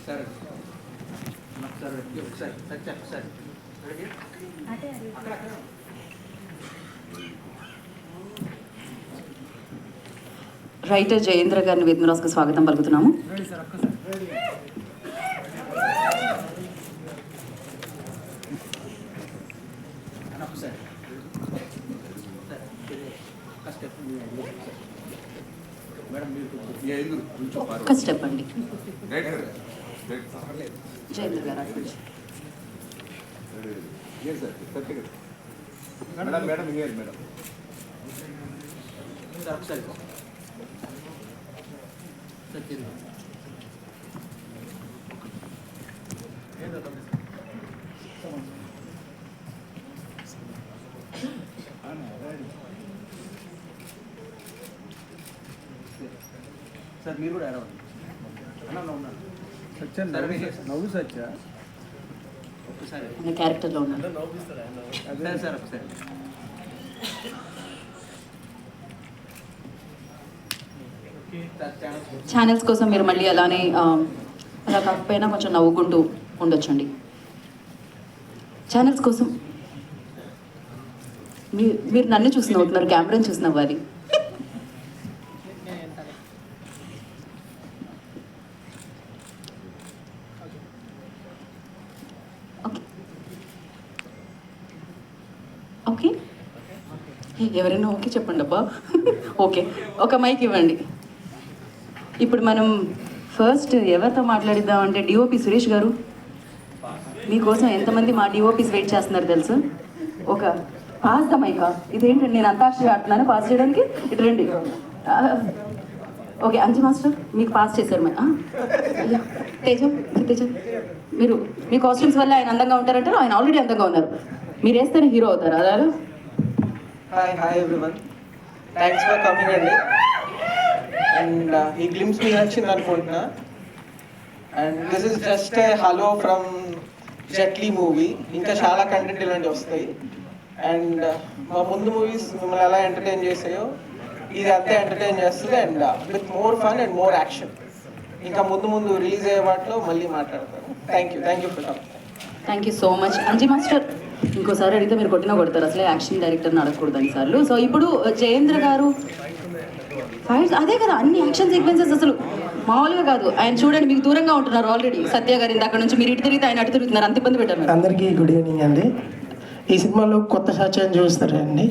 Sir sir ఒకసారి sir ఒకసారి writer Jayendra గారిని వేదనరాజుకు స్వాగతం పలుకుతున్నాము. ఒక్క స్టెప్ అండి. జయేంద్ర గారు సార్ మీరు కూడా అరవండి. సత్యం నవ్వు సత్య ఒక్కసారి క్యారెక్టర్లో ఉన్నారు. సరే సార్ ఒకసారి ఛానల్స్ కోసం మీరు మళ్ళీ అలానే అలా కాకపోయినా కొంచెం నవ్వుకుంటూ ఉండొచ్చండి. ఛానల్స్ కోసం మీరు నన్ను చూసి నవ్వుతున్నారు, కెమెరాని చూసి నవ్వాలి. ఓకే ఎవరైనా ఓకే చెప్పండి అబ్బా. ఓకే, ఒక మైక్ ఇవ్వండి. ఇప్పుడు మనం ఫస్ట్ ఎవరితో మాట్లాడిద్దామంటే డిఓపి సురేష్ గారు, మీకోసం ఎంతమంది మా డిఓపీస్ వెయిట్ చేస్తున్నారు తెలుసు. ఒక పాస్ ద మైకా. ఇదేంటండి, నేను అంతాక్షరి ఆడుతున్నాను పాస్ చేయడానికి. ఇటు రండి. ఓకే, అంజి మాస్టర్ మీకు పాస్ చేశారు. తేజం తేజం, మీరు మీ కాస్ట్యూమ్స్ వల్ల ఆయన అందంగా ఉంటారంటారు. ఆయన ఆల్రెడీ అందంగా ఉన్నారు, మీరు వేస్తేనే హీరో అవుతారు. అలా hi everyone, thanks for coming అండి. అండ్ ఈ గ్లిమ్స్ మీకు నచ్చింది అనుకుంటున్నా. And this is just a hello from Jetlee movie. ఇంకా చాలా కంటెంట్ ఇలాంటివి వస్తాయి. అండ్ మా ముందు మూవీస్ మిమ్మల్ని ఎలా ఎంటర్టైన్ చేసాయో ఇది అంతే ఎంటర్టైన్ చేస్తుంది. And with more fun and more action. ఇంకా ముందు రిలీజ్ అయ్యే వాటిలో మళ్ళీ మాట్లాడతాను. Thank you for coming. Thank you so much. Anji master, ఇంకోసారి అడిగితే మీరు కొట్టినా కొడతారు, అసలే యాక్షన్ డైరెక్టర్ని అడగకూడదు అన్నిసార్లు. సో ఇప్పుడు జయేంద్ర గారు ఫైట్స్, అదే కదా అన్ని యాక్షన్ సీక్వెన్సెస్ అసలు మామూలుగా కాదు. ఆయన చూడండి, మీకు దూరంగా ఉంటున్నారు ఆల్రెడీ. సత్య గారి అక్కడ నుంచి మీరు ఇటు తిరిగితే ఆయన అటు తిరుగుతున్నారు, అంత ఇబ్బంది పెట్టారు. అందరికీ గుడ్ ఈవినింగ్ అండి. ఈ సినిమాలో కొత్త సత్యాన్ని చూస్తారండి,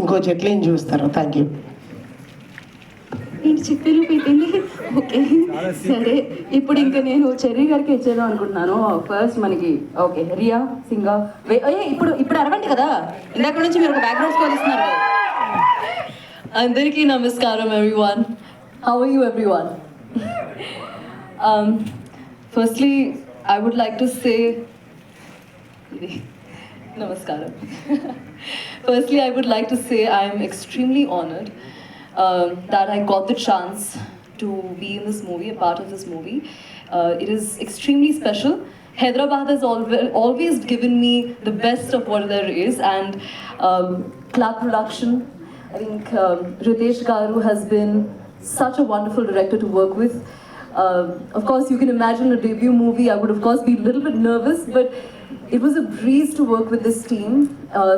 ఇంకో జెట్లీని చూస్తారు. Thank you. ఏంటి చెప్పేలు పెట్టింది. ఓకే సరే, ఇప్పుడు ఇంకా నేను చెర్రీ గారికి ఇచ్చేద్దాం అనుకుంటున్నాను. ఫస్ట్ మనకి ఓకే రియా సింగా. ఇప్పుడు అరవండి కదా, ఇందాక నుంచి మీరు ఒక బ్యాక్గ్రౌండ్ స్కోర్ ఇస్తున్నారు కదా. అందరికీ నమస్కారం everyone. How are you everyone? Firstly, I would like to say namaskaram. Firstly, I would like to say I am extremely honored that I got the chance to be in this movie, a part of this movie. It is extremely special. Hyderabad has always given me the best of what there is, and Clark Production, I think Ritesh Garu has been such a wonderful director to work with. Of course, you can imagine a debut movie. I would of course be a little bit nervous, but it was a breeze to work with this team.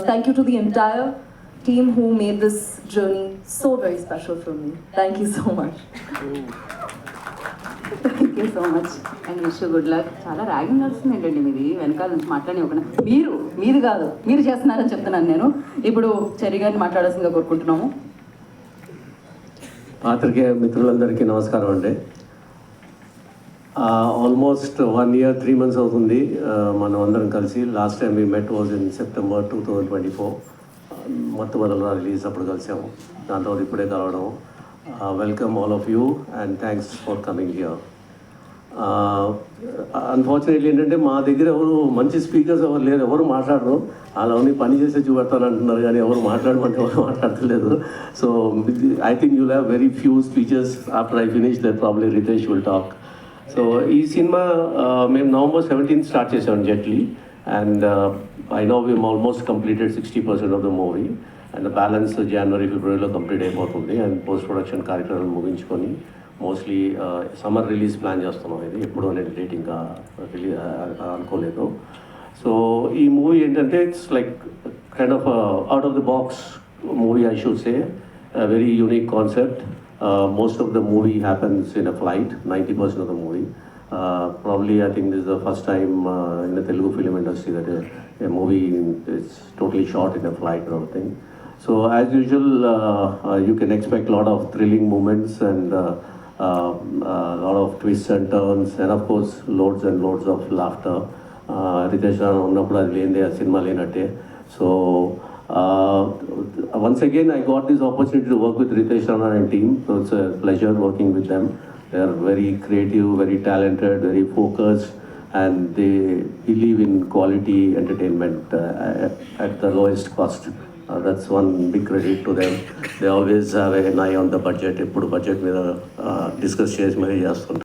Thank you to the entire team who made this journey so very special for me. Thank you so much. Thank you so much and wish good luck. చాలా ragging నడుస్తుంది ఏంటండి మీది, వెనకాల నుంచి మాట్లాడి ఒక మీది కాదు, మీరు చేస్తున్నారని చెప్తున్నాను నేను. ఇప్పుడు చెర్రీ గారిని మాట్లాడాల్సిందిగా కోరుకుంటున్నాము. పాత్రికేయ మిత్రులందరికీ నమస్కారం అండి. ఆల్మోస్ట్ 1 year 3 months అవుతుంది మనం అందరం కలిసి. Last time we met was in September 2024. మొట్టమొదటిగా రిలీజ్ అప్పుడు కలిసాము, దాని తర్వాత ఇప్పుడే కలవడం. Welcome all of you and thanks for coming here. Unfortunately ఏంటంటే మా దగ్గర ఎవరు మంచి స్పీకర్స్ ఎవరు లేరు, ఎవరు మాట్లాడరు. అలా పని చేసే చూపెడతాను అంటున్నారు కానీ ఎవరు మాట్లాడమంటే ఎవరు మాట్లాడతలేదు. So I think you'll have very few speeches after I finish that probably Ritesh will talk. So ఈ సినిమా మేము November 17th స్టార్ట్ చేసాం Jetlee, and I know we've almost completed 60% of the movie. And balance జనవరి ఫిబ్రవరిలో complete అయిపోతుంది. And post production కార్యక్రమాలు ముగించుకొని mostly summer release plan చేస్తున్నాం. ఇది ఎప్పుడు అనేది డేట్ ఇంకా అనుకోలేదు. సో ఈ మూవీ ఏంటంటే it's like kind of out of the box movie, I should say. A very unique concept. Most of the movie happens in a flight, 90% of the movie. Probably I think this is the first time in the Telugu film industry that a movie is totally shot in a flight or thing. So as usual, you can expect a lot of thrilling moments and a lot of twists and turns, and of course loads and loads of laughter. Ritesh Rana ఉన్నప్పుడు అది లేనిదే ఆ cinema లేనట్టే. So once again I got this opportunity to work with Ritesh Rana and team, so it's a pleasure working with them. They are very creative, very talented, very focused, and they believe in quality entertainment at the lowest cost. That's one big credit to them. They always have an eye on the budget. ఎప్పుడు budget మీద discuss చేసి మరీ చేస్తుంటారు.